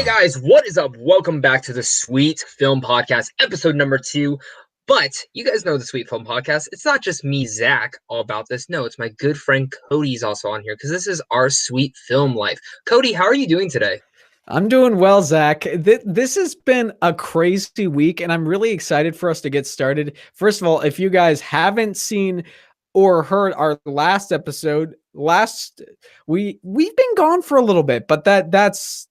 Guys, what is up? Welcome back to the Sweet Film Podcast, episode number 2. But you guys know the Sweet Film Podcast. It's not just me, Zach, all about this. No, it's my good friend Cody's also on here because this is our Sweet Film life. Cody, how are you doing today? I'm doing well, Zach. This has been a crazy week, and I'm really excited for us to get started. First of all, if you guys haven't seen or heard our last episode, we've been gone for a little bit, but that's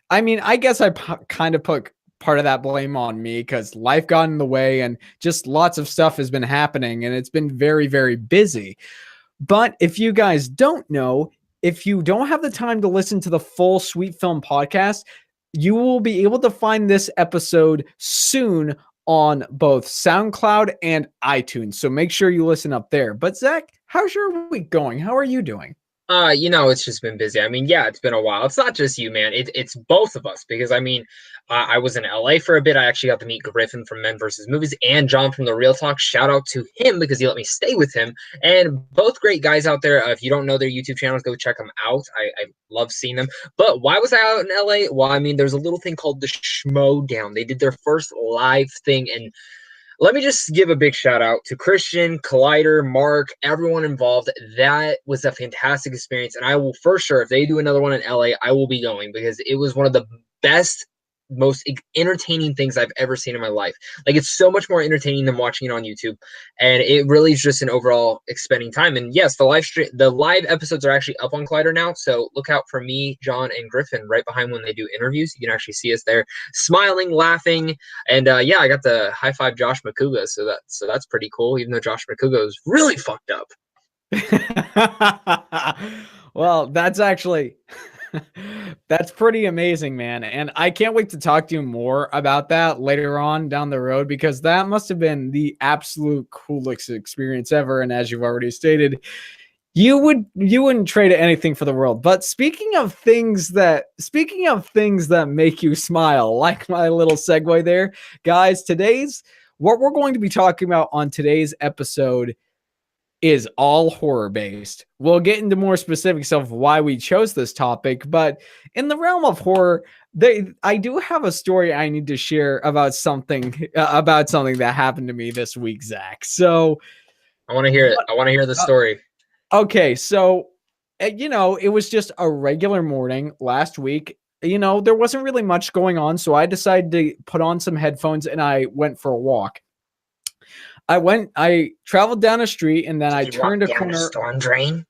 I guess I kind of put part of that blame on me because life got in the way and just lots of stuff has been happening, and it's been very, very busy. But if you guys don't know, if you don't have the time to listen to the full Sweet Film Podcast, you will be able to find this episode soon on both SoundCloud and iTunes. So make sure you listen up there. But Zach, how's your week going? How are you doing? It's just been busy. Yeah, it's been a while. It's not just you, man. It's both of us because I was in LA for a bit. I actually got to meet Griffin from Men vs. Movies and John from The Real Talk. Shout out to him because he let me stay with him. And both great guys out there. If you don't know their YouTube channels, go check them out. I love seeing them. But why was I out in LA? Well, there's a little thing called the Schmodown. They did their first live thing, and let me just give a big shout out to Christian, Collider, Mark, everyone involved. That was a fantastic experience. And I will, for sure, if they do another one in LA, I will be going because it was one of the best, most entertaining things I've ever seen in my life. Like, it's so much more entertaining than watching it on YouTube. And it really is just an overall expending time. And yes, the live episodes are actually up on Collider now. So look out for me, John, and Griffin right behind when they do interviews. You can actually see us there smiling, laughing. And I got to high five Josh McCouga. So that's pretty cool, even though Josh McCouga is really fucked up. Well, that's actually that's pretty amazing, man. And I can't wait to talk to you more about that later on down the road, because that must have been the absolute coolest experience ever. And as you've already stated, you wouldn't trade anything for the world. But speaking of things that make you smile, like my little segue there, guys, what we're going to be talking about on today's episode is all horror based. We'll get into more specifics of why we chose this topic, but in the realm of horror, I do have a story I need to share about something that happened to me this week, Zach. So I want to hear it. I want to hear the story. Okay, so it was just a regular morning last week. There wasn't really much going on, so I decided to put on some headphones and I went for a walk. I traveled down a street and then I turned a corner. Storm drain?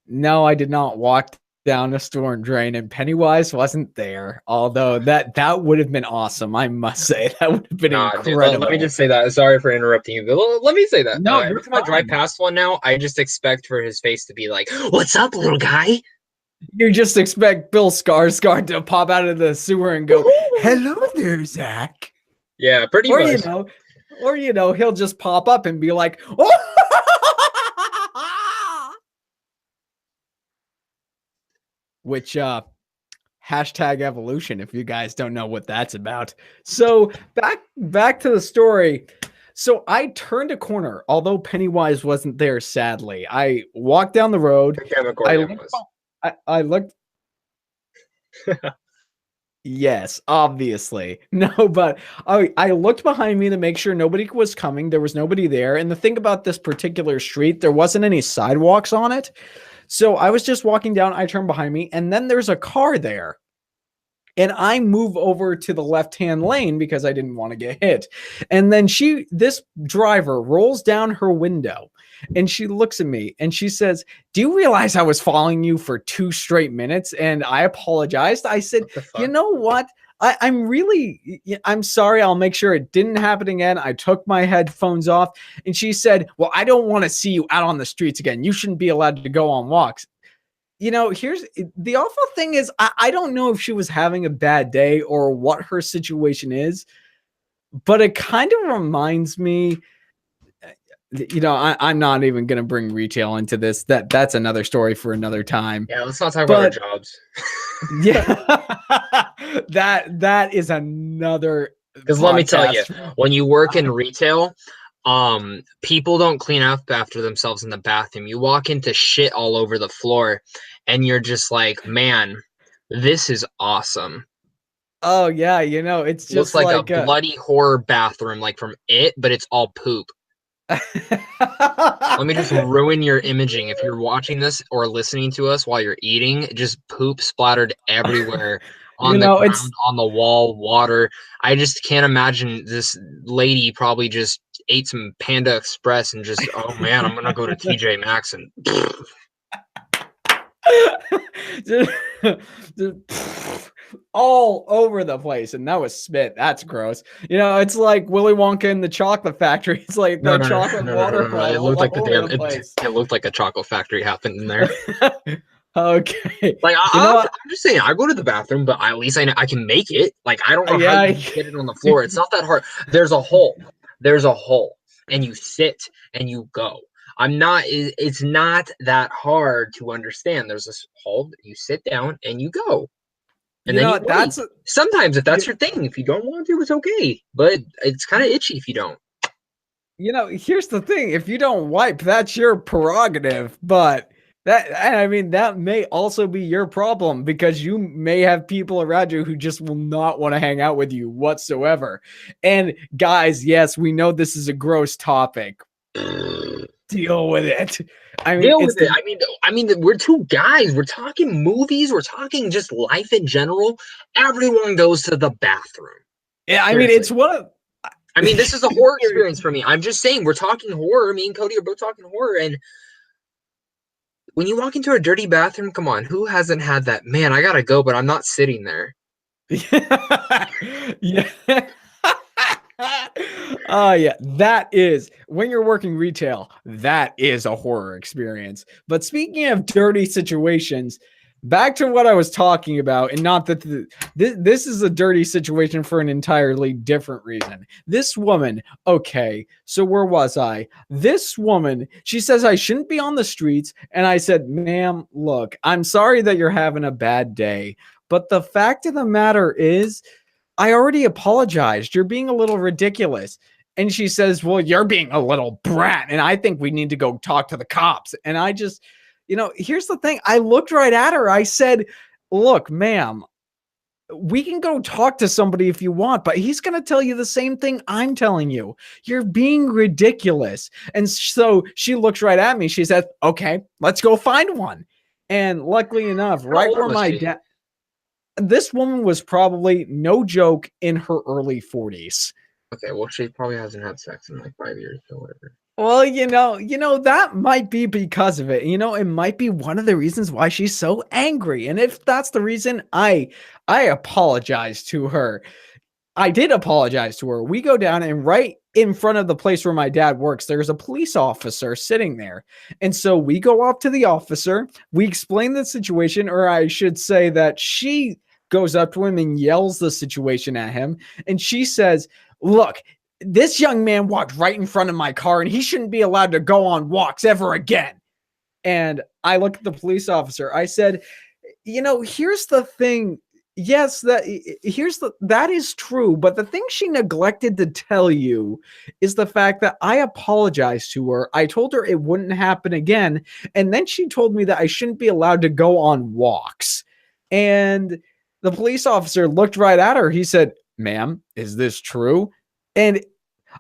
No, I did not walk down a storm drain, and Pennywise wasn't there. Although that would have been awesome, I must say. That would have been incredible. Dude, let me just say that. Sorry for interrupting you, but let me say that. No, every time I drive past one now, I just expect for his face to be like, "What's up, little guy?" You just expect Bill Skarsgård to pop out of the sewer and go, "Hello there, Zach." Yeah, pretty much. Or he'll just pop up and be like, "Oh!" Which hashtag evolution, if you guys don't know what that's about. So back to the story. So I turned a corner, although Pennywise wasn't there, sadly. I walked down the road. I looked. Yes, obviously. No, but I looked behind me to make sure nobody was coming. There was nobody there. And the thing about this particular street, there wasn't any sidewalks on it. So I was just walking down. I turned behind me, and then there's a car there. And I move over to the left-hand lane because I didn't want to get hit. And then this driver rolls down her window and she looks at me and she says, "Do you realize I was following you for 2 straight minutes?" And I apologized. I said, "You know what? I'm sorry. I'll make sure it didn't happen again." I took my headphones off and she said, "Well, I don't want to see you out on the streets again. You shouldn't be allowed to go on walks." Here's the awful thing is, I don't know if she was having a bad day or what her situation is, but it kind of reminds me, I'm not even going to bring retail into this. That's another story for another time. Yeah, let's not talk about our jobs. Yeah, that is another. Because let me tell you, when you work in retail, people don't clean up after themselves in the bathroom. You walk into shit all over the floor and you're just like, man, this is awesome. Oh yeah, it's Looks just like a like bloody horror bathroom, like from It, but it's all poop. Let me just ruin your imaging. If you're watching this or listening to us while you're eating, just poop splattered everywhere on the it's ground, on the wall, water. I just can't imagine this lady probably just ate some Panda Express and just, oh man, I'm gonna go to TJ Maxx and just, just all over the place, and that was spit. That's gross. It's like Willy Wonka in the chocolate factory. It's like no, the no, no, chocolate no, no, no, no. waterfall It looked like all the over damn. the place. It looked like a chocolate factory happened in there. Okay, Like you know what? I'm just saying, I go to the bathroom, but at least I can make it. Like I don't know how Yeah, you get it on the floor. It's not that hard. There's a hole. There's a hole, and you sit and you go. I'm not. It's not that hard to understand. There's this hole. You sit down and you go, and then you wait. that's Sometimes, if that's your thing, if you don't want to, it's okay. But it's kind of itchy if you don't. here's the thing. If you don't wipe, that's your prerogative, but that may also be your problem because you may have people around you who just will not want to hang out with you whatsoever. And guys, yes, we know this is a gross topic. Deal with it. Deal with it. We're two guys. We're talking movies. We're talking just life in general. Everyone goes to the bathroom. Yeah, Seriously. it's one of. This is a horror experience for me. I'm just saying, we're talking horror. Me and Cody are both talking horror, and when you walk into a dirty bathroom, come on, who hasn't had that? Man, I gotta go, but I'm not sitting there. Yeah. Yeah, that is when you're working retail, that is a horror experience. But speaking of dirty situations, back to what I was talking about, and not that this is a dirty situation for an entirely different reason. This woman, okay, so where was I? This woman, she says I shouldn't be on the streets, and I said, ma'am, look, I'm sorry that you're having a bad day, but the fact of the matter is, I already apologized. You're being a little ridiculous. And she says, well, you're being a little brat, and I think we need to go talk to the cops. And I just, here's the thing. I looked right at her. I said, look, ma'am, we can go talk to somebody if you want, but he's going to tell you the same thing I'm telling you. You're being ridiculous. And so she looks right at me. She said, okay, let's go find one. And luckily enough, right where my dad, this woman was probably, no joke, in her early 40s. Okay, well, she probably hasn't had sex in like 5 years or whatever. Well, that might be because of it. It might be one of the reasons why she's so angry. And if that's the reason, I apologize to her. I did apologize to her. We go down, and right in front of the place where my dad works, there's a police officer sitting there. And so we go up to the officer. We explain the situation, or I should say that she goes up to him and yells the situation at him. And she says, look, this young man walked right in front of my car, and he shouldn't be allowed to go on walks ever again. And I look at the police officer. I said, here's the thing. Yes, that is true. But the thing she neglected to tell you is the fact that I apologized to her. I told her it wouldn't happen again. And then she told me that I shouldn't be allowed to go on walks. And the police officer looked right at her. He said, ma'am, is this true? And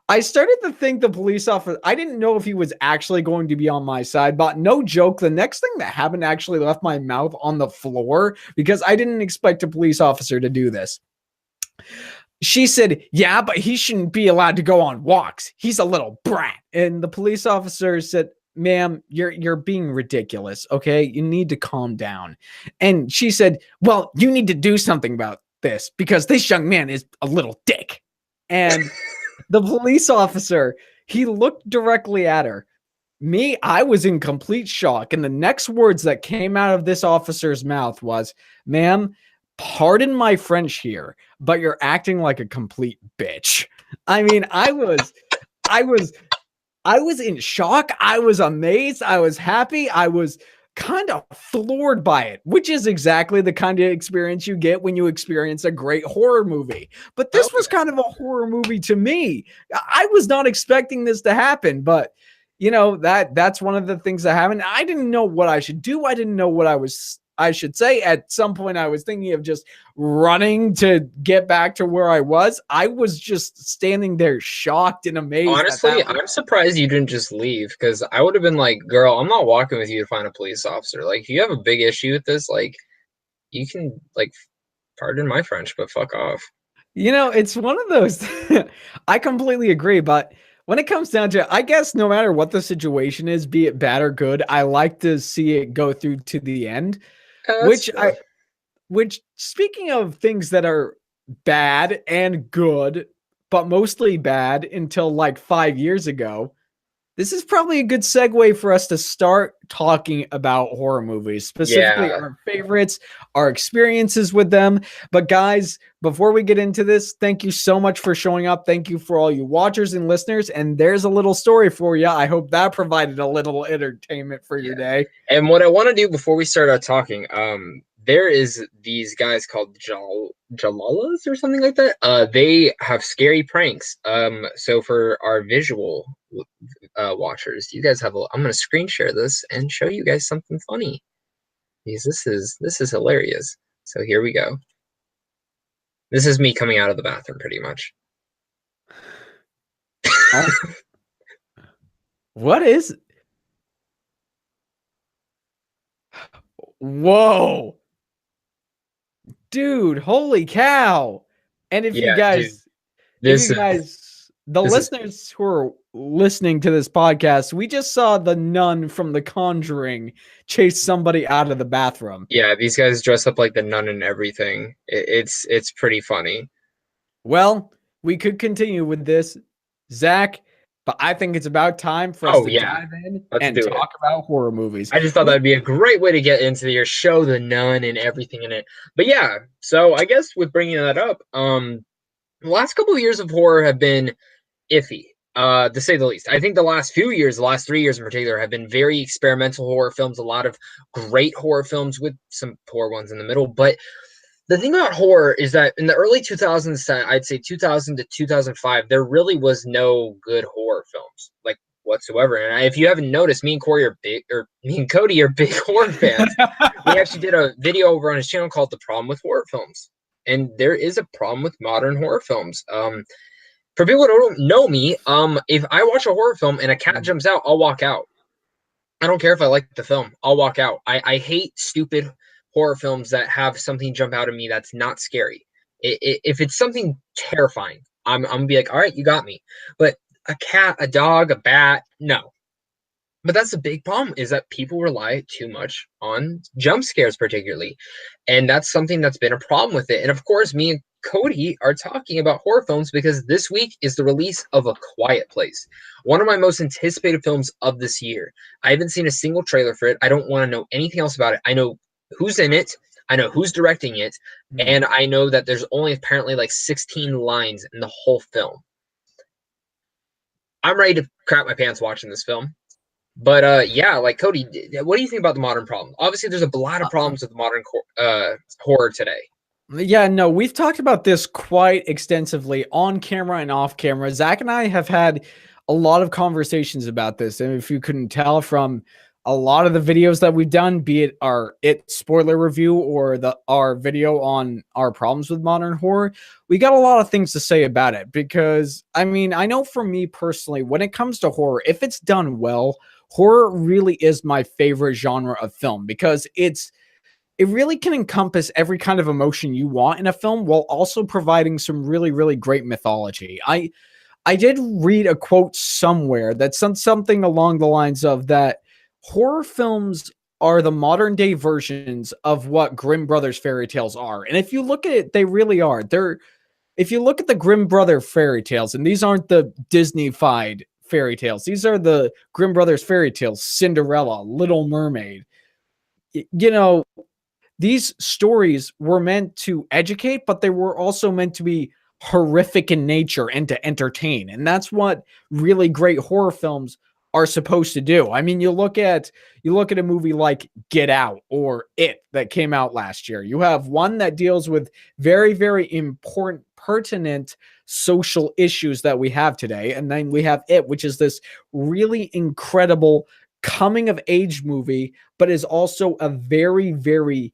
I started to think the police officer, I didn't know if he was actually going to be on my side, but no joke, the next thing that happened actually left my mouth on the floor because I didn't expect a police officer to do this. She said, yeah, but he shouldn't be allowed to go on walks. He's a little brat. And the police officer said, ma'am, you're being ridiculous, okay? You need to calm down. And she said, well, you need to do something about this because this young man is a little dick. And the police officer, he looked directly at her. Me, I was in complete shock. And the next words that came out of this officer's mouth was, ma'am, pardon my French here, but you're acting like a complete bitch. I mean, I was in shock. I was amazed. I was happy. I was kind of floored by it, which is exactly the kind of experience you get when you experience a great horror movie. But this was kind of a horror movie to me. I was not expecting this to happen, but that's one of the things that happened. I didn't know what I should do. I didn't know what I was I should say. At some point, I was thinking of just running to get back to where I was. I was just standing there shocked and amazed. Honestly, I'm surprised you didn't just leave, because I would have been like, girl, I'm not walking with you to find a police officer. Like, if you have a big issue with this, like, you can, like, pardon my French, but fuck off. It's one of those. I completely agree, but when it comes down to it, I guess no matter what the situation is, be it bad or good, I like to see it go through to the end. Which speaking of things that are bad and good, but mostly bad until like 5 years ago, this is probably a good segue for us to start talking about horror movies, specifically our favorites, our experiences with them. But guys, before we get into this, thank you so much for showing up. Thank you for all you watchers and listeners. And there's a little story for you. I hope that provided a little entertainment for your day. And what I want to do before we start out talking, there is these guys called Jalalas or something like that. They have scary pranks. So for our visual watchers, you guys have I'm gonna screen share this and show you guys something funny, because this is hilarious. So here we go. This is me coming out of the bathroom, pretty much. What is? Whoa. Dude, holy cow. And if you guys, the listeners who are listening to this podcast, we just saw the nun from The Conjuring chase somebody out of the bathroom. Yeah, these guys dress up like the nun and everything. It's pretty funny. Well, we could continue with this, Zach, but I think it's about time for us to dive in and talk about horror movies. I just thought that'd be a great way to get into your show, The Nun and everything in it. But yeah, so I guess with bringing that up, the last couple of years of horror have been iffy, to say the least. I think the last few years, the last 3 years in particular, have been very experimental horror films, a lot of great horror films with some poor ones in the middle. But the thing about horror is that in the early 2000s, I'd say 2000 to 2005, there really was no good horror films, like, whatsoever. And if you haven't noticed, me and Cody are big horror fans. We actually did a video over on his channel called The Problem with Horror Films. And there is a problem with modern horror films. For people who don't know me, if I watch a horror film and a cat jumps out, I'll walk out. I don't care if I like the film. I'll walk out. I hate stupid horror films that have something jump out at me that's not scary. If it's something terrifying, I'm gonna be like, all right, you got me. But a cat, a dog, a bat, no. But that's the big problem, is that people rely too much on jump scares, particularly. And that's something that's been a problem with it. And of course, me and Cody are talking about horror films because this week is the release of A Quiet Place, one of my most anticipated films of this year. I haven't seen a single trailer for it. I don't want to know anything else about it. I know who's in it, I know who's directing it, and I know that there's only apparently like 16 lines in the whole film. I'm ready to crap my pants watching this film. But yeah, like, Cody, what do you think about the modern problem? Obviously, there's a lot of problems with modern horror today. Yeah, no, we've talked about this quite extensively on camera and off camera. Zach and I have had a lot of conversations about this, and if you couldn't tell from a lot of the videos that we've done, be it our spoiler review or our video on our problems with modern horror, we got a lot of things to say about it. Because I mean, I know for me personally, when it comes to horror, if it's done well, horror really is my favorite genre of film, because it really can encompass every kind of emotion you want in a film while also providing some really, really great mythology. I did read a quote somewhere that said something along the lines of that horror films are the modern day versions of what Grimm Brothers fairy tales are. And if you look at it, they really are. If you look at the Grimm Brother fairy tales, and these aren't the Disney-fied fairy tales, these are the Grimm Brothers fairy tales, Cinderella, Little Mermaid. You know, these stories were meant to educate, but they were also meant to be horrific in nature and to entertain. And that's what really great horror films are supposed to do. I mean, you look at a movie like Get Out or It that came out last year. You have one that deals with very, very important, pertinent social issues that we have today. And then we have It, which is this really incredible coming of age movie, but is also a very, very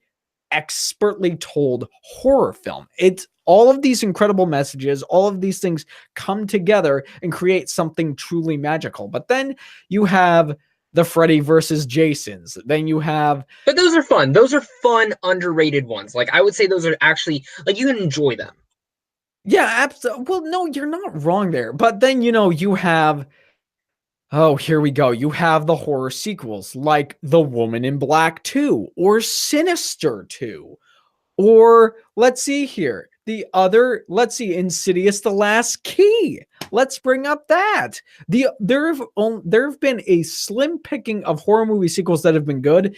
expertly told horror film. It's all of these incredible messages, all of these things come together and create something truly magical. But then you have the Freddy versus Jasons. Then you have, but those are fun. Those are fun, underrated ones. Like I would say those are actually like you can enjoy them. yeah, absolutely. Well, no, you're not wrong there. But then, you have, oh, here we go. You have the horror sequels like The Woman in Black 2 or Sinister 2. Or let's see here. Let's see, Insidious: The Last Key. Let's bring up that. There have been a slim picking of horror movie sequels that have been good,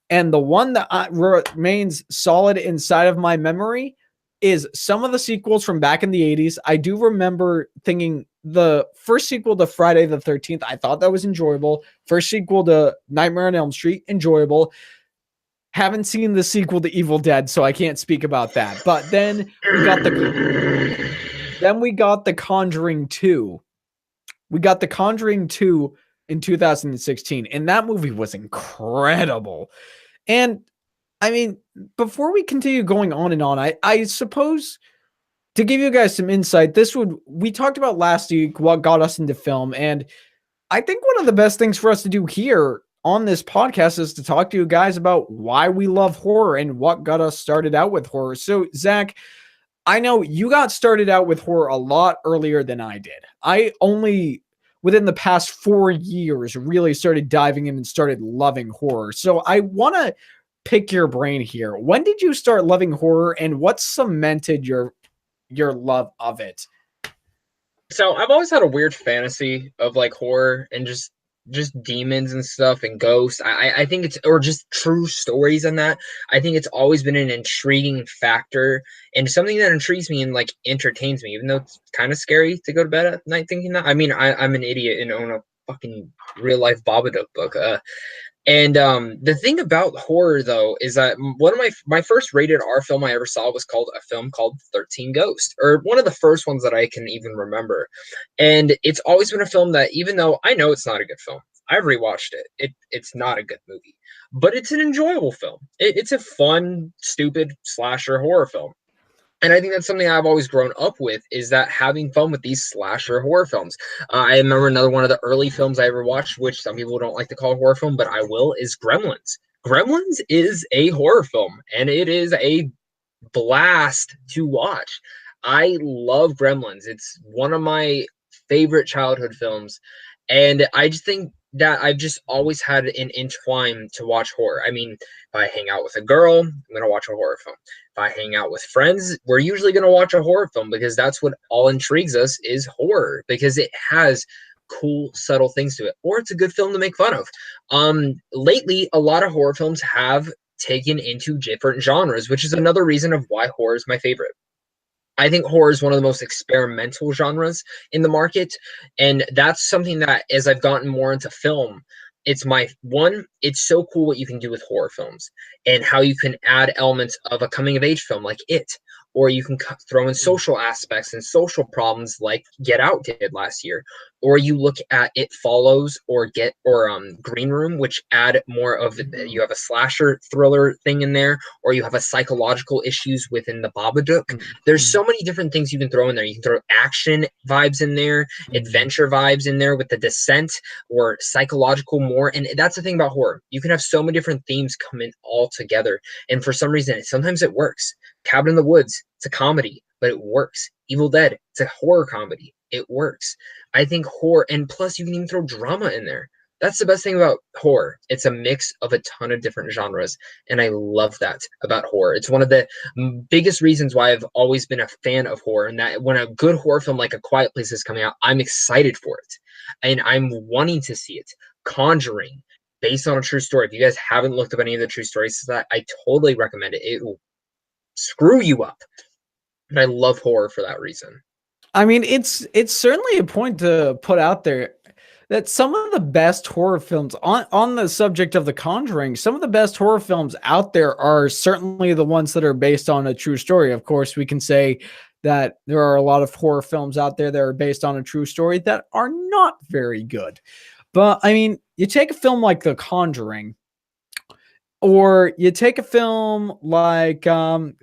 and the one that remains solid inside of my memory is some of the sequels from back in the 80s. I do remember thinking the first sequel to Friday the 13th, I thought that was enjoyable. First sequel to Nightmare on Elm Street, enjoyable. Haven't seen the sequel to Evil Dead, so I can't speak about that. But then we got the Conjuring 2. We got the Conjuring 2 in 2016, and that movie was incredible. And I mean, before we continue going on and on, I suppose to give you guys some insight, we talked about last week what got us into film, and I think one of the best things for us to do here on this podcast is to talk to you guys about why we love horror and what got us started out with horror. So, Zach, I know you got started out with horror a lot earlier than I did. I only, within the past 4 years, really started diving in and started loving horror. So I want to pick your brain here. When did you start loving horror, and what cemented your love of it? So I've always had a weird fantasy of like horror and just demons and stuff and ghosts. I think it's, or just true stories and that. I think it's always been an intriguing factor and something that intrigues me and like entertains me, even though it's kind of scary to go to bed at night thinking that. I mean, I'm an idiot and own a fucking real life Babadook book. And the thing about horror though is that one of my first rated R film I ever saw was a film called 13 Ghosts, or one of the first ones that I can even remember. And it's always been a film that, even though I know it's not a good film, I've rewatched it. It's not a good movie, but it's an enjoyable film. It's a fun, stupid slasher horror film. And I think that's something I've always grown up with, is that having fun with these slasher horror films. I remember another one of the early films I ever watched, which some people don't like to call a horror film, but I will, is Gremlins. Gremlins is a horror film, and it is a blast to watch. I love Gremlins. It's one of my favorite childhood films, and I just think that I've just always had an entwine to watch horror. I mean, if I hang out with a girl, I'm going to watch a horror film. If I hang out with friends, we're usually going to watch a horror film, because that's what all intrigues us, is horror, because it has cool, subtle things to it, or it's a good film to make fun of. Lately, a lot of horror films have taken into different genres, which is another reason of why horror is my favorite. I think horror is one of the most experimental genres in the market. And that's something that, as I've gotten more into film, it's so cool what you can do with horror films and how you can add elements of a coming of age film like It, or you can throw in social aspects and social problems like Get Out did last year, or you look at It Follows or Green Room, which add more of, you have a slasher thriller thing in there, or you have a psychological issues within the Babadook. There's so many different things you can throw in there. You can throw action vibes in there, adventure vibes in there with The Descent, or psychological more. And that's the thing about horror. You can have so many different themes come in all together. And for some reason, sometimes it works. Cabin in the Woods, it's a comedy, but it works. Evil Dead, it's a horror comedy. It works. I think horror, and plus you can even throw drama in there. That's the best thing about horror. It's a mix of a ton of different genres, and I love that about horror. It's one of the biggest reasons why I've always been a fan of horror, and that when a good horror film like A Quiet Place is coming out, I'm excited for it, and I'm wanting to see it. Conjuring, based on a true story. If you guys haven't looked up any of the true stories, that I totally recommend it. It will screw you up. And I love horror for that reason. I mean, it's certainly a point to put out there that some of the best horror films on the subject of The Conjuring, some of the best horror films out there are certainly the ones that are based on a true story. Of course, we can say that there are a lot of horror films out there that are based on a true story that are not very good. But I mean, you take a film like The Conjuring, or you take a film like I'm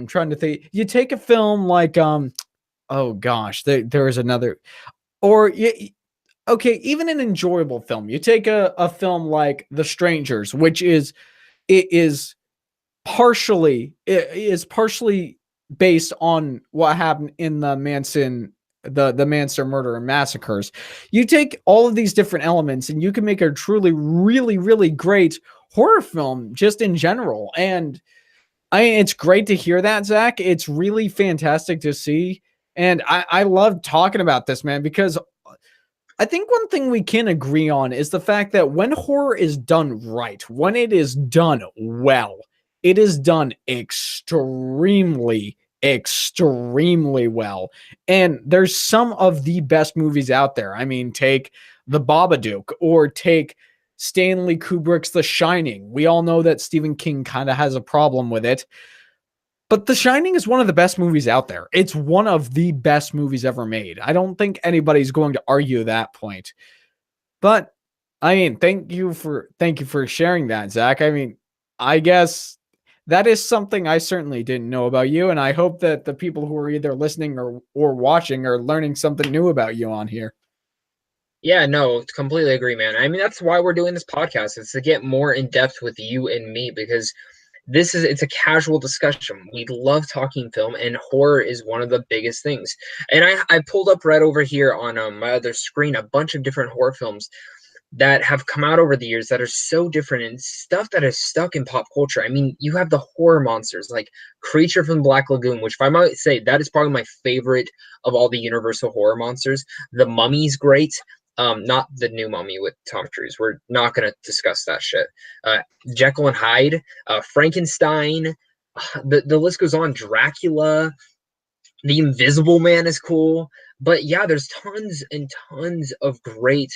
trying to think. You take a film like oh gosh, there is another, or okay, even an enjoyable film. You take a film like The Strangers, which is partially based on what happened in the Manson murder and massacres. You take all of these different elements and you can make a truly really really great horror film just in general. And it's great to hear that, Zach. It's really fantastic to see. And I love talking about this, man, because I think one thing we can agree on is the fact that when horror is done right, when it is done well, it is done extremely, extremely well. And there's some of the best movies out there. I mean, take The Babadook or take Stanley Kubrick's The Shining. We all know that Stephen King kind of has a problem with it. But The Shining is one of the best movies out there. It's one of the best movies ever made. I don't think anybody's going to argue that point. But I mean, thank you for sharing that, Zach. I mean, I guess that is something I certainly didn't know about you, and I hope that the people who are either listening or watching are learning something new about you on here. Yeah, no, completely agree, man. I mean, that's why we're doing this podcast. It's to get more in depth with you and me, because it's a casual discussion. We love talking film, and horror is one of the biggest things. And I pulled up right over here on my other screen a bunch of different horror films that have come out over the years that are so different and stuff that is stuck in pop culture. I mean, you have the horror monsters like Creature from the Black Lagoon, which, if I might say, that is probably my favorite of all the Universal horror monsters. The Mummy's great. Not the new Mummy with Tom Cruise. We're not going to discuss that shit. Jekyll and Hyde, Frankenstein, the list goes on. Dracula, The Invisible Man is cool. But yeah, there's tons and tons of great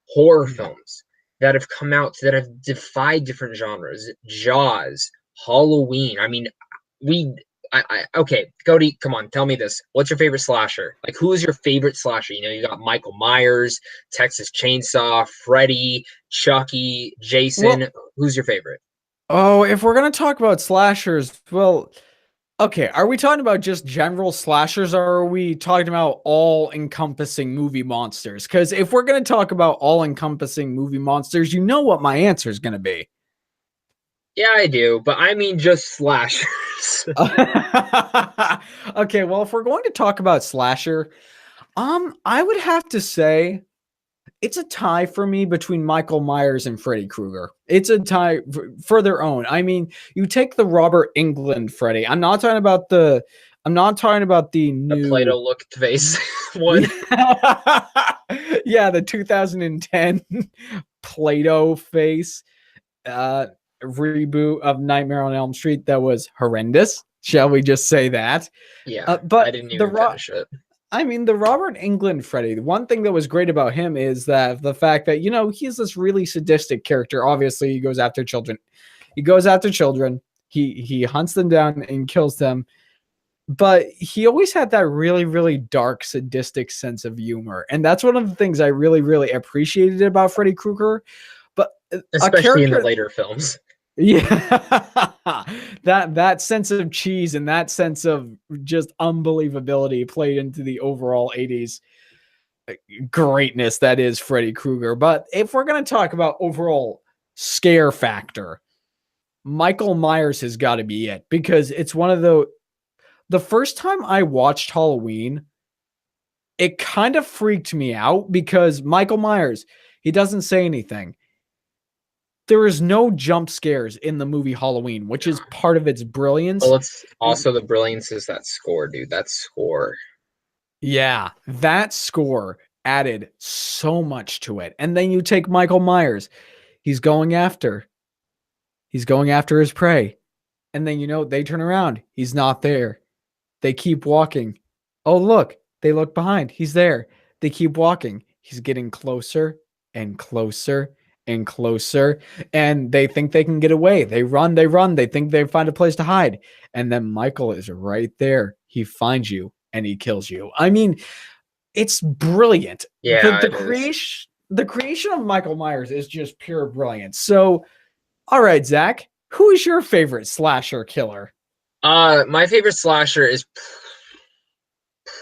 horror films that have come out that have defied different genres. Jaws, Halloween. I mean, okay, Cody, come on, tell me this. What's your favorite slasher? Like, who is your favorite slasher? You know, you got Michael Myers, Texas Chainsaw, Freddy, Chucky, Jason. Well, who's your favorite? Oh, if we're gonna talk about slashers, well, okay, are we talking about just general slashers, or are we talking about all-encompassing movie monsters? Because if we're gonna talk about all-encompassing movie monsters, you know what my answer is gonna be. Yeah, I do, but I mean just slashers. Okay, well, if we're going to talk about slasher, I would have to say it's a tie for me between Michael Myers and Freddy Krueger. It's a tie for their own. I mean, you take the Robert Englund Freddy. I'm not talking about the new Play-Doh looked face one. Yeah, the 2010 Play-Doh face reboot of Nightmare on Elm Street that was horrendous. Shall we just say that? Yeah, but I didn't even finish it. I mean, the Robert Englund Freddy, the one thing that was great about him is that the fact that, you know, he's this really sadistic character. Obviously, he goes after children. He hunts them down and kills them. But he always had that really, really dark, sadistic sense of humor. And that's one of the things I really, really appreciated about Freddy Krueger. But especially in the later films. Yeah, that sense of cheese and that sense of just unbelievability played into the overall 80s greatness that is Freddy Krueger. But if we're going to talk about overall scare factor, Michael Myers has got to be it, because it's one of the first time I watched Halloween, it kind of freaked me out because Michael Myers, he doesn't say anything. There is no jump scares in the movie Halloween, which is part of its brilliance. Well, it's also the brilliance is that score, dude. That score. Yeah, that score added so much to it. And then you take Michael Myers. He's going after his prey. And then, you know, they turn around. He's not there. They keep walking. Oh, look. They look behind. He's there. They keep walking. He's getting closer and closer and closer, and they think they can get away. They run. They think they find a place to hide. And then Michael is right there. He finds you and he kills you. I mean, it's brilliant. Yeah, the creation of Michael Myers is just pure brilliance. So, all right, Zach, who is your favorite slasher killer? My favorite slasher is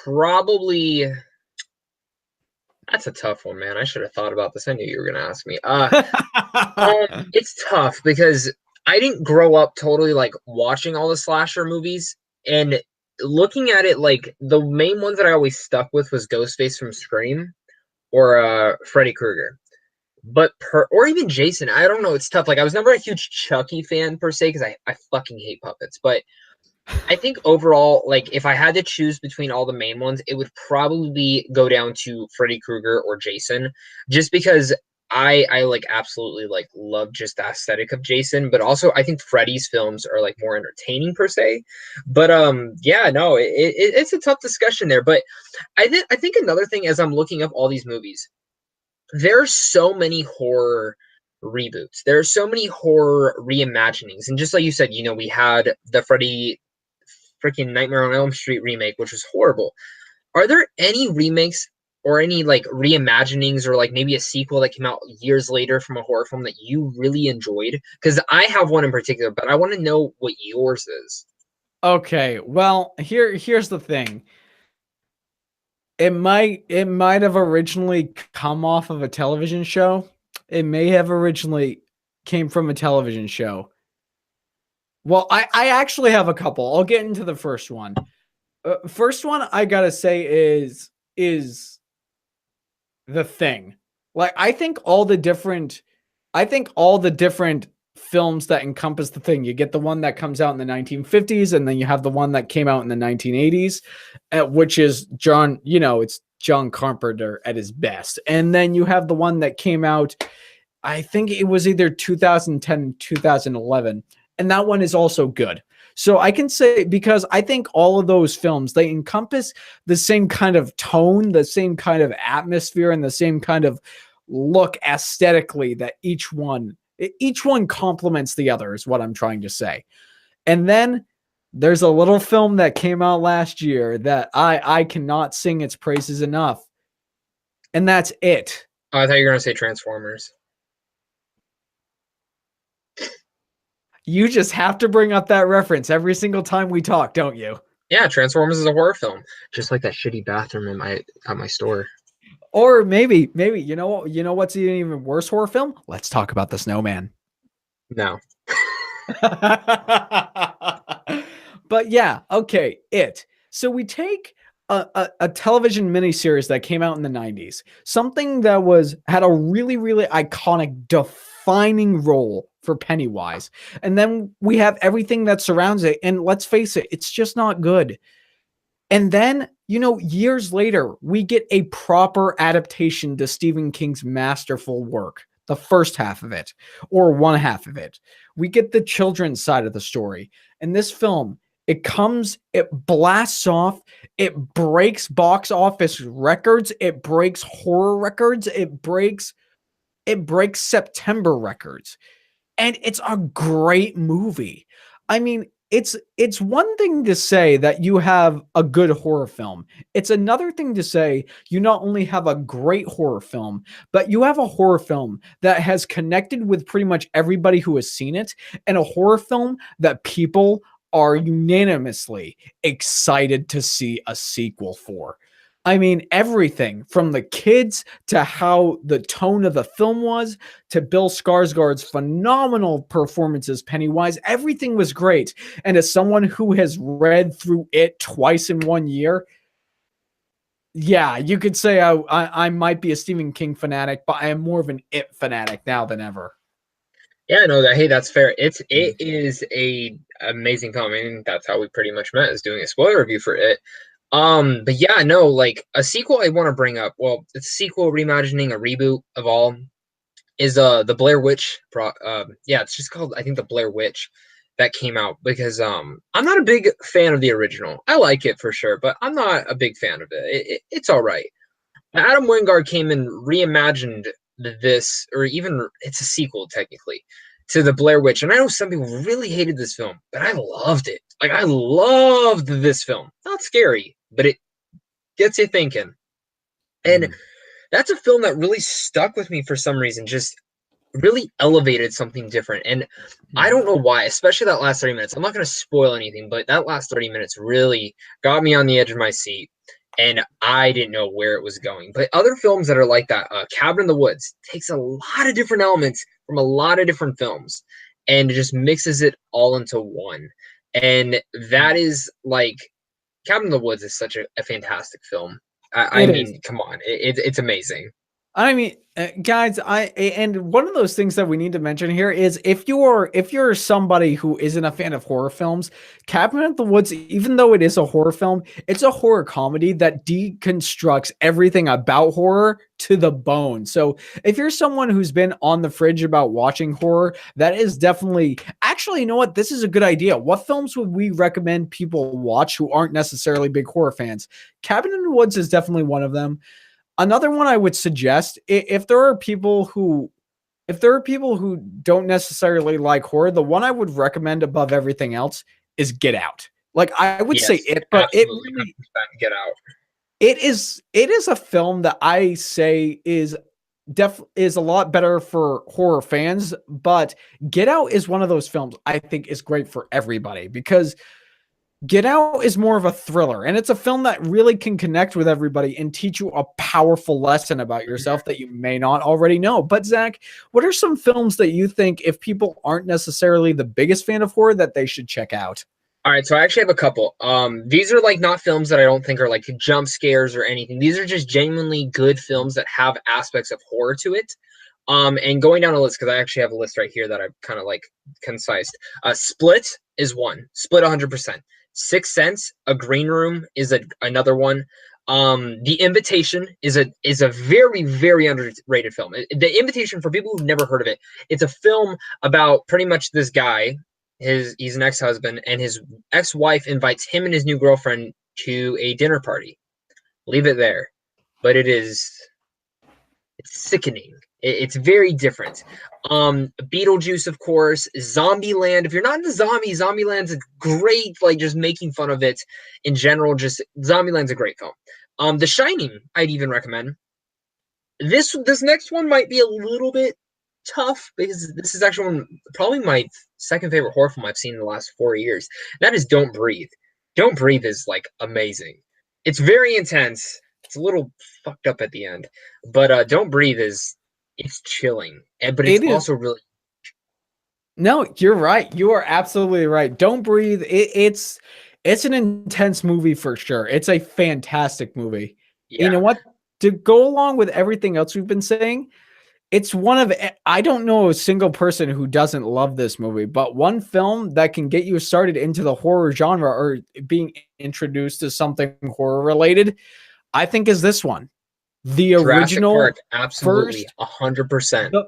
probably that's a tough one, man. I should have thought about this. I knew you were gonna ask me. It's tough because I didn't grow up totally like watching all the slasher movies and looking at it like the main ones that I always stuck with was Ghostface from Scream or Freddy Krueger. But or even Jason, I don't know. It's tough. Like I was never a huge Chucky fan per se because I fucking hate puppets. But I think overall, like if I had to choose between all the main ones, it would probably go down to Freddy Krueger or Jason, just because I like absolutely like love just the aesthetic of Jason, but also I think Freddy's films are like more entertaining per se. But yeah, no, it's a tough discussion there. But I think another thing as I'm looking up all these movies, there's so many horror reboots. There are so many horror reimaginings. And just like you said, we had the Freddy freaking Nightmare on Elm Street remake, which was horrible. Are there any remakes or any like reimaginings or like maybe a sequel that came out years later from a horror film that you really enjoyed? Because I have one in particular, but I want to know what yours is. Okay, well, here's the thing. It might have originally come off of a television show. It may have originally came from a television show. Well, I actually have a couple. I'll get into the first one. First one I gotta say is The Thing. Like I think all the different films that encompass The Thing. You get the one that comes out in the 1950s, and then you have the one that came out in the 1980s, which is it's John Carpenter at his best. And then you have the one that came out, I think it was either 2010, 2011, and that one is also good. So I can say, because I think all of those films, they encompass the same kind of tone, the same kind of atmosphere, and the same kind of look aesthetically that each one complements the other, is what I'm trying to say. And then there's a little film that came out last year that I cannot sing its praises enough. And that's It. Oh, I thought you were gonna say Transformers. You just have to bring up that reference every single time we talk, don't you? Yeah, Transformers is a horror film, just like that shitty bathroom at my store. Or maybe you know what's an even worse horror film? Let's talk about The Snowman. No. But yeah, okay, It. So we take a television miniseries that came out in the 90s, something that had a really, really iconic, defining role for Pennywise. And then we have everything that surrounds it. And let's face it, it's just not good. And then, years later, we get a proper adaptation to Stephen King's masterful work, the first half of it, or one half of it. We get the children's side of the story. And this film, it blasts off, it breaks box office records, it breaks horror records, it breaks September records. And it's a great movie. I mean, it's one thing to say that you have a good horror film. It's another thing to say you not only have a great horror film, but you have a horror film that has connected with pretty much everybody who has seen it, and a horror film that people are unanimously excited to see a sequel for. I mean, everything from the kids to how the tone of the film was to Bill Skarsgård's phenomenal performance as Pennywise. Everything was great. And as someone who has read through it twice in 1 year, yeah, you could say I might be a Stephen King fanatic, but I am more of an It fanatic now than ever. Yeah, no, hey, that's fair. It is a amazing film. I mean, that's how we pretty much met, is doing a spoiler review for it. But yeah, no, like a sequel I want to bring up. Well, it's a sequel, reimagining, a reboot of all, is the Blair Witch. Yeah, it's just called, I think, the Blair Witch, that came out, because I'm not a big fan of the original. I like it for sure, but I'm not a big fan of it. It's all right. Adam Wingard came and reimagined this, or even it's a sequel technically to the Blair Witch. And I know some people really hated this film, but I loved it. Like, I loved this film. Not scary, but it gets you thinking. And that's a film that really stuck with me for some reason. Just really elevated something different. And I don't know why, especially that last 30 minutes. I'm not going to spoil anything, but that last 30 minutes really got me on the edge of my seat. And I didn't know where it was going. But other films that are like that, Cabin in the Woods takes a lot of different elements from a lot of different films and just mixes it all into one. And that is like Cabin in the Woods is such a fantastic film. I mean, come on, it's amazing. I mean, guys, and one of those things that we need to mention here is if you're somebody who isn't a fan of horror films, Cabin in the Woods, even though it is a horror film, it's a horror comedy that deconstructs everything about horror to the bone. So if you're someone who's been on the fridge about watching horror, that is definitely actually, you know what? This is a good idea. What films would we recommend people watch who aren't necessarily big horror fans? Cabin in the Woods is definitely one of them. Another one I would suggest, if there are people who don't necessarily like horror, the one I would recommend above everything else is Get Out. Like I would say it, but it really Get Out. It is a film that I say is a lot better for horror fans, but Get Out is one of those films I think is great for everybody because Get Out is more of a thriller, and it's a film that really can connect with everybody and teach you a powerful lesson about yourself that you may not already know. But Zach, what are some films that you think if people aren't necessarily the biggest fan of horror that they should check out? All right, so I actually have a couple. These are like not films that I don't think are like jump scares or anything. These are just genuinely good films that have aspects of horror to it. And going down a list, because I actually have a list right here that I've kind of like concised. Split is one. Split 100%. Sixth Sense, A Green Room is another one. The Invitation is a very, very underrated film. The Invitation, for people who've never heard of it, it's a film about pretty much this guy. He's an ex-husband, and his ex-wife invites him and his new girlfriend to a dinner party. Leave it there. But it's sickening. It's very different. Beetlejuice, of course. Zombieland. If you're not into Zombieland's a great, like, just making fun of it in general. Just Zombieland's a great film. The Shining, I'd even recommend. This next one might be a little bit tough because this is actually probably my second favorite horror film I've seen in the last 4 years. That is Don't Breathe. Don't Breathe is like amazing. It's very intense. It's a little fucked up at the end, but Don't Breathe it's chilling, but it's also really. No, you're right. You are absolutely right. Don't Breathe. It's an intense movie for sure. It's a fantastic movie. Yeah. You know what? To go along with everything else we've been saying, it's one of, I don't know a single person who doesn't love this movie, but one film that can get you started into the horror genre or being introduced to something horror related, I think is this one. The Jurassic original Park, absolutely, 100%.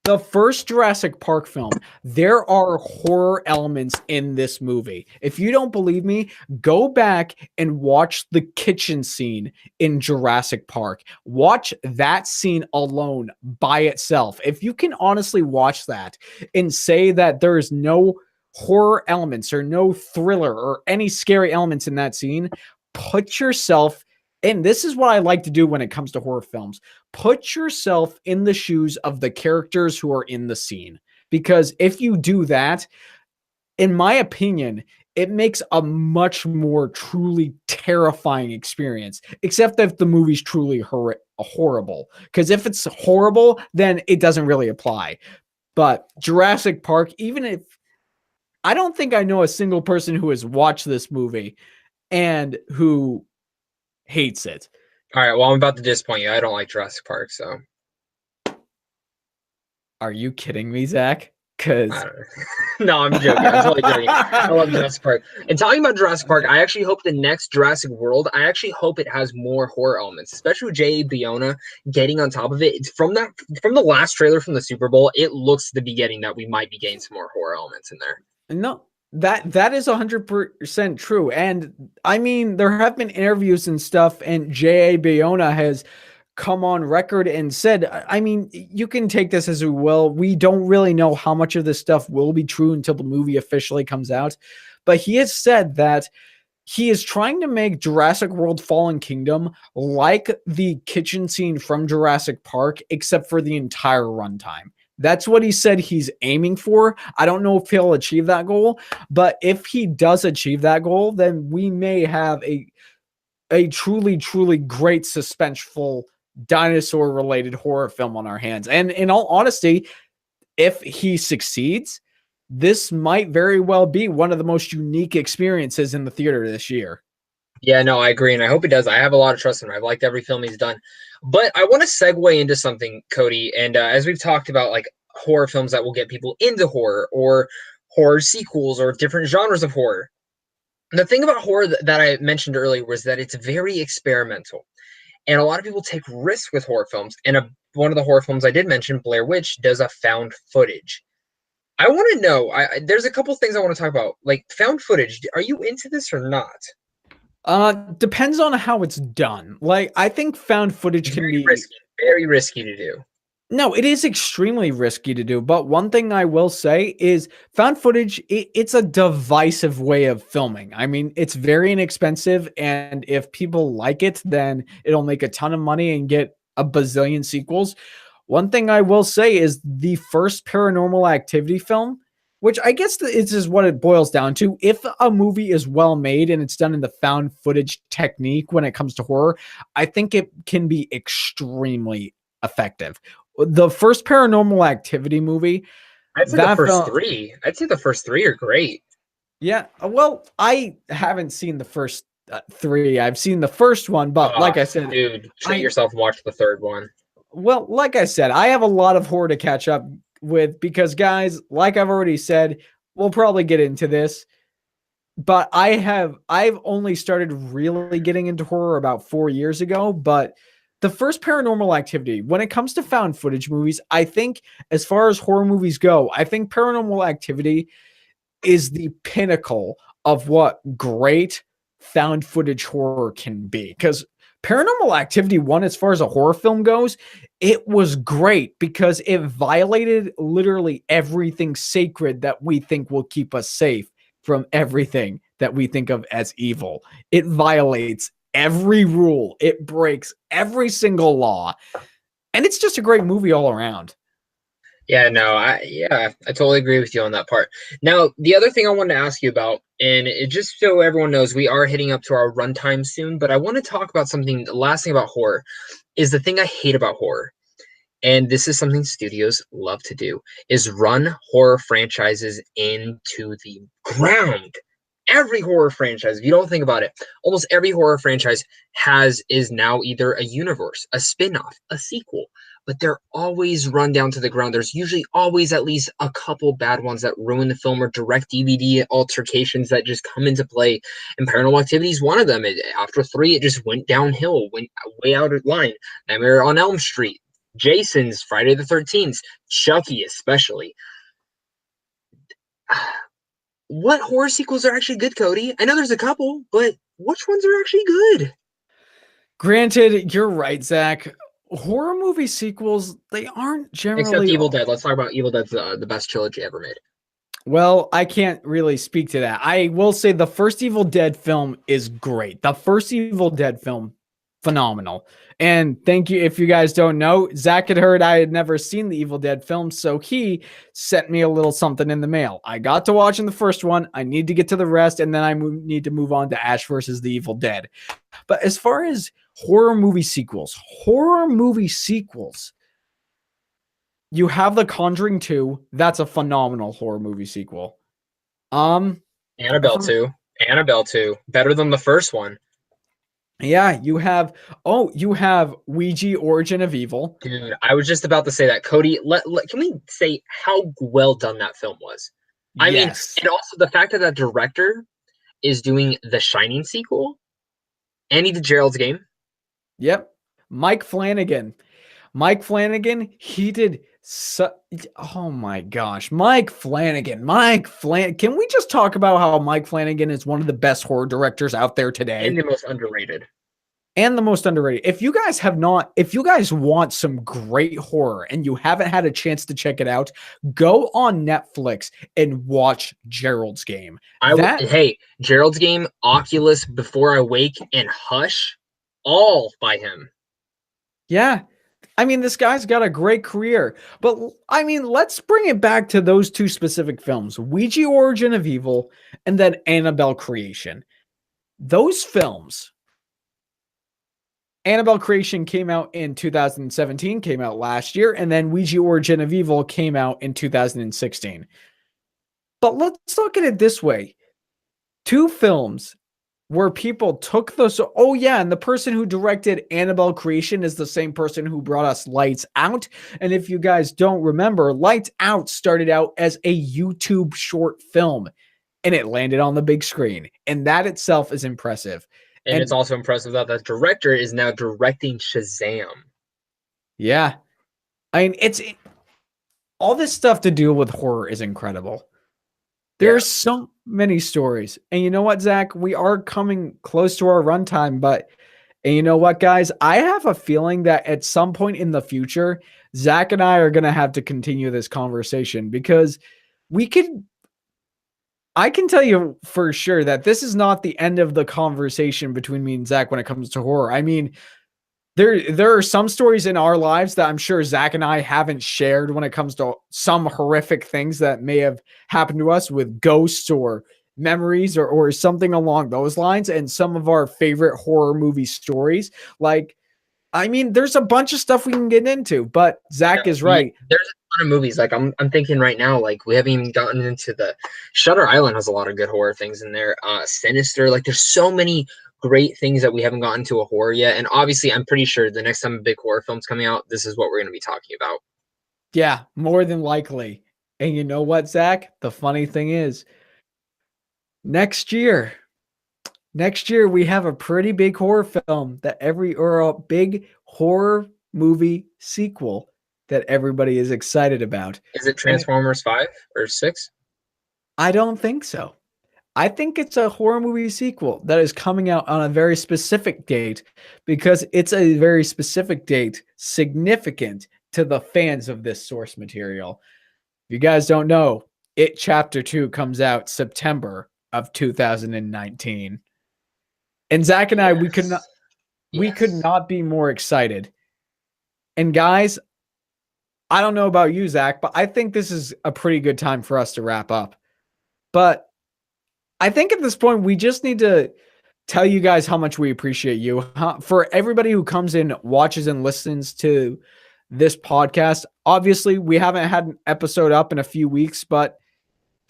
The first Jurassic Park film, there are horror elements in this movie. If you don't believe me, go back and watch the kitchen scene in Jurassic Park. Watch that scene alone by itself. If you can honestly watch that and say that there is no horror elements or no thriller or any scary elements in that scene, put yourself, and this is what I like to do when it comes to horror films, put yourself in the shoes of the characters who are in the scene. Because if you do that, in my opinion, it makes a much more truly terrifying experience, except if the movie's truly horrible. Because if it's horrible, then it doesn't really apply. But Jurassic Park, even if, I don't think I know a single person who has watched this movie and who hates it. All right, well, I'm about to disappoint you. I don't like Jurassic Park, so. Are you kidding me, Zach? Because no, I'm joking. I'm totally joking. I love Jurassic Park. And talking about Jurassic Park, I actually hope the next Jurassic World, I actually hope it has more horror elements, especially with J.A. Bayona getting on top of it. It's from the last trailer from the Super Bowl, it looks to be getting that we might be getting some more horror elements in there. No, that is 100% true. And I mean, there have been interviews and stuff, and J.A. Bayona has come on record and said, I mean, you can take this as well. We don't really know how much of this stuff will be true until the movie officially comes out. But he has said that he is trying to make Jurassic World Fallen Kingdom like the kitchen scene from Jurassic Park, except for the entire runtime. That's what he said he's aiming for. I don't know if he'll achieve that goal, but if he does achieve that goal, then we may have a truly, truly great suspenseful dinosaur related horror film on our hands. And in all honesty, if he succeeds, this might very well be one of the most unique experiences in the theater this year. Yeah, no, I agree, and I hope he does. I have a lot of trust in him. I've liked every film he's done. But I want to segue into something, Cody, and as we've talked about, like horror films that will get people into horror, or horror sequels, or different genres of horror. The thing about horror that I mentioned earlier was that it's very experimental, and a lot of people take risks with horror films. And one of the horror films I did mention, Blair Witch, does a found footage. I want to know, there's a couple things I want to talk about, like found footage. Are you into this or not? Depends on how it's done. Like, I think found footage can be very risky to do. No, it is extremely risky to do. But one thing I will say is found footage, it's a divisive way of filming. I mean, it's very inexpensive. And if people like it, then it'll make a ton of money and get a bazillion sequels. One thing I will say is the first Paranormal Activity film, which I guess is what it boils down to. If a movie is well made and it's done in the found footage technique when it comes to horror, I think it can be extremely effective. The first Paranormal Activity movie, I'd say the first three. I'd say the first three are great. Yeah, well, I haven't seen the first three. I've seen the first one, but like I said, dude, treat yourself and watch the third one. Well, like I said, I have a lot of horror to catch up with because, guys, like I've already said, we'll probably get into this, but I've only started really getting into horror about 4 years ago. But the first Paranormal Activity, when it comes to found footage movies, I think as far as horror movies go, I think Paranormal Activity is the pinnacle of what great found footage horror can be. Because Paranormal Activity 1, as far as a horror film goes, it was great because it violated literally everything sacred that we think will keep us safe from everything that we think of as evil. It violates every rule. It breaks every single law. And it's just a great movie all around. Yeah, no, I totally agree with you on that part. Now, the other thing I wanted to ask you about, and just so everyone knows, we are hitting up to our runtime soon, but I want to talk about something. The last thing about horror is the thing I hate about horror, and this is something studios love to do, is run horror franchises into the ground. Every horror franchise, if you don't think about it, almost every horror franchise is now either a universe, a spin-off, a sequel, but they're always run down to the ground. There's usually always at least a couple bad ones that ruin the film, or direct DVD altercations that just come into play. And Paranormal Activity is one of them. After 3, it just went downhill, went way out of line. Nightmare on Elm Street, Jason's, Friday the 13th, Chucky especially. What horror sequels are actually good, Cody? I know there's a couple, but which ones are actually good? Granted, you're right, Zach. Horror movie sequels, they aren't generally... Except Evil Dead. Let's talk about Evil Dead's the best trilogy ever made. Well, I can't really speak to that. I will say the first Evil Dead film is great. The first Evil Dead film, phenomenal. And thank you. If you guys don't know, Zach had heard I had never seen the Evil Dead film, so he sent me a little something in the mail. I got to watching the first one. I need to get to the rest, and then I need to move on to Ash versus the Evil Dead. But as far as horror movie sequels, you have The Conjuring 2. That's a phenomenal horror movie sequel. Annabelle 2. Better than the first one. Yeah, you have Ouija Origin of Evil. Dude, I was just about to say that. Cody, can we say how well done that film was? I mean, and also the fact that that director is doing the Shining sequel, and he did Gerald's Game. Yep. Mike Flanagan, he did oh my gosh, Mike Flanagan. Can we just talk about how Mike Flanagan is one of the best horror directors out there today? And the most underrated. and the most underrated. If you guys want some great horror and you haven't had a chance to check it out, go on Netflix and watch Gerald's Game. Hey, Gerald's Game, Oculus, Before I Wake, and Hush, all by him. Yeah. I mean, this guy's got a great career, but I mean, let's bring it back to those two specific films, Ouija Origin of Evil and then Annabelle Creation. Those films, Annabelle Creation came out in 2017, came out last year, and then Ouija Origin of Evil came out in 2016. But let's look at it this way. Two films where people took those. Oh, yeah. And the person who directed Annabelle Creation is the same person who brought us Lights Out. And if you guys don't remember, Lights Out started out as a YouTube short film and it landed on the big screen. And that itself is impressive. And it's also impressive that the director is now directing Shazam. Yeah. I mean, all this stuff to do with horror is incredible. There's so many stories. And you know what, Zach? We are coming close to our runtime, and you know what, guys? I have a feeling that at some point in the future, Zach and I are going to have to continue this conversation because I can tell you for sure that this is not the end of the conversation between me and Zach when it comes to horror. I mean, there are some stories in our lives that I'm sure Zach and I haven't shared when it comes to some horrific things that may have happened to us with ghosts or memories or something along those lines. And some of our favorite horror movie stories. Like, I mean, there's a bunch of stuff we can get into, but Zach is right. There's a ton of movies. Like I'm thinking right now, like we haven't even gotten into the Shutter Island has a lot of good horror things in there. Sinister, like there's so many great things that we haven't gotten to a horror yet. And obviously, I'm pretty sure the next time a big horror film's coming out, this is what we're going to be talking about. Yeah, more than likely. And you know what, Zach? The funny thing is, next year we have a pretty big horror film or a big horror movie sequel that everybody is excited about. Is it Transformers 5 or 6? I don't think so. I think it's a horror movie sequel that is coming out on a very specific date because it's a very specific date significant to the fans of this source material. If you guys don't know, It Chapter 2 comes out September of 2019. And Zach and I, we could not be more excited. And guys, I don't know about you, Zach, but I think this is a pretty good time for us to wrap up. But I think at this point, we just need to tell you guys how much we appreciate you. For everybody who comes in, watches, and listens to this podcast, obviously, we haven't had an episode up in a few weeks, but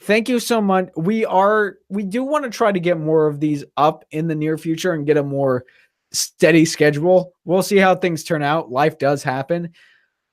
thank you so much. We do want to try to get more of these up in the near future and get a more steady schedule. We'll see how things turn out. Life does happen.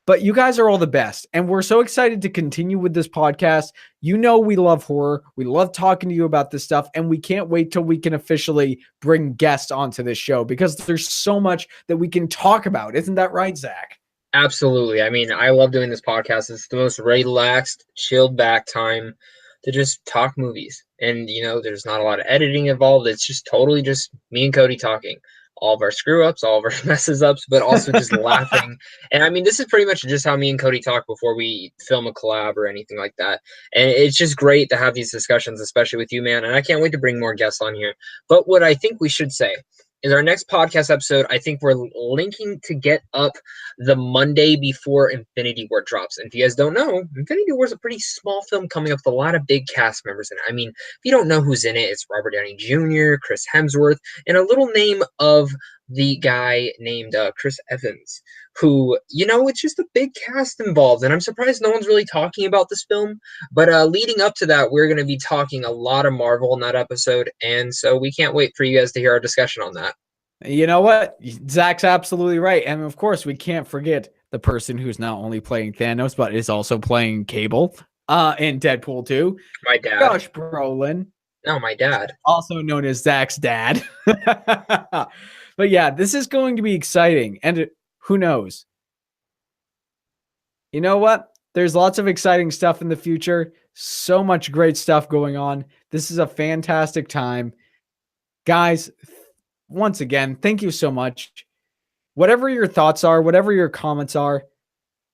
But you guys are all the best. And we're so excited to continue with this podcast. You know, we love horror. We love talking to you about this stuff. And we can't wait till we can officially bring guests onto this show because there's so much that we can talk about. Isn't that right, Zach? Absolutely. I mean, I love doing this podcast. It's the most relaxed, chilled back time to just talk movies. And, you know, there's not a lot of editing involved. It's just totally just me and Cody talking. All of our screw ups, all of our messes ups, but also just laughing. And I mean, this is pretty much just how me and Cody talk before we film a collab or anything like that. And it's just great to have these discussions, especially with you, man. And I can't wait to bring more guests on here. But what I think we should say is our next podcast episode, I think we're linking to get up the Monday before Infinity War drops. And if you guys don't know, Infinity War is a pretty small film coming up with a lot of big cast members in it. I mean, if you don't know who's in it, it's Robert Downey Jr., Chris Hemsworth, and a little name of the guy named Chris Evans, who, you know, it's just a big cast involved. And I'm surprised no one's really talking about this film. But leading up to that, we're going to be talking a lot of Marvel in that episode. And so we can't wait for you guys to hear our discussion on that. You know what? Zach's absolutely right. And of course, we can't forget the person who's not only playing Thanos, but is also playing Cable in Deadpool 2. My dad. Josh Brolin. No, my dad. Also known as Zach's dad. But yeah, this is going to be exciting. And who knows? You know what? There's lots of exciting stuff in the future. So much great stuff going on. This is a fantastic time. Guys, once again, thank you so much. Whatever your thoughts are, whatever your comments are,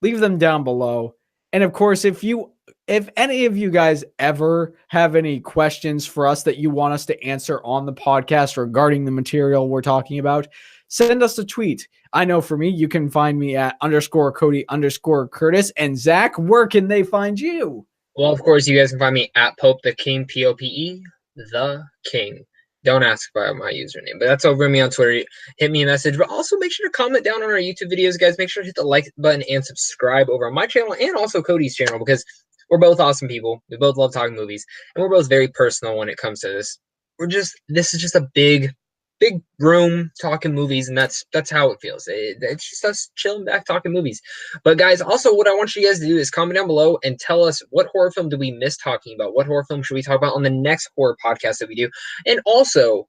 leave them down below. And of course, if any of you guys ever have any questions for us that you want us to answer on the podcast regarding the material we're talking about, send us a tweet. I know for me, you can find me at _Cody_Curtis. And Zach, where can they find you? Well, of course, you guys can find me at Pope the King, POPE, the King. Don't ask about my username, but that's over me on Twitter. Hit me a message, but also make sure to comment down on our YouTube videos, guys. Make sure to hit the like button and subscribe over on my channel and also Cody's channel, because we're both awesome people. We both love talking movies, and we're both very personal when it comes to this. This is just a big room talking movies, and that's how it feels. It's just us chilling back talking movies. But guys, also what I want you guys to do is comment down below and tell us, what horror film do we miss talking about? What horror film should we talk about on the next horror podcast that we do? And also,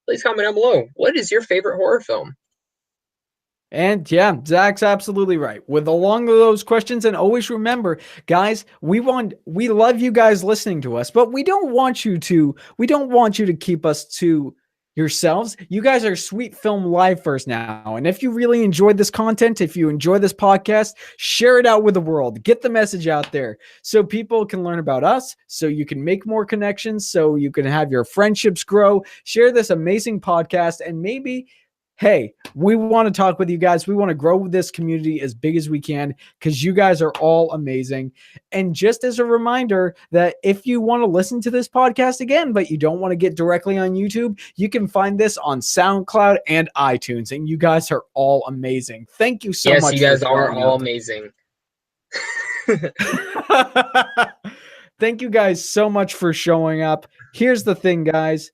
please comment down below, what is your favorite horror film? And yeah, Zach's absolutely right. With along those questions, and always remember, guys, we love you guys listening to us, but we don't want you to keep us to yourselves. You guys are sweet film lifers now. And if you really enjoyed this content, if you enjoy this podcast, share it out with the world. Get the message out there so people can learn about us, so you can make more connections, so you can have your friendships grow. Share this amazing podcast, and maybe, hey, we want to talk with you guys. We want to grow this community as big as we can, because you guys are all amazing. And just as a reminder that if you want to listen to this podcast again, but you don't want to get directly on YouTube, you can find this on SoundCloud and iTunes. And you guys are all amazing. Thank you so much. Yes, you guys are all amazing. Thank you guys so much for showing up. Here's the thing, guys.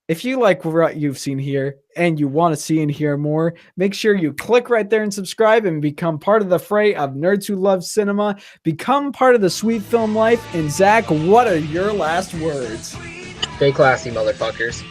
If you like what you've seen here and you want to see and hear more, make sure you click right there and subscribe and become part of the fray of nerds who love cinema. Become part of the sweet film life. And Zach, what are your last words? Stay classy, motherfuckers.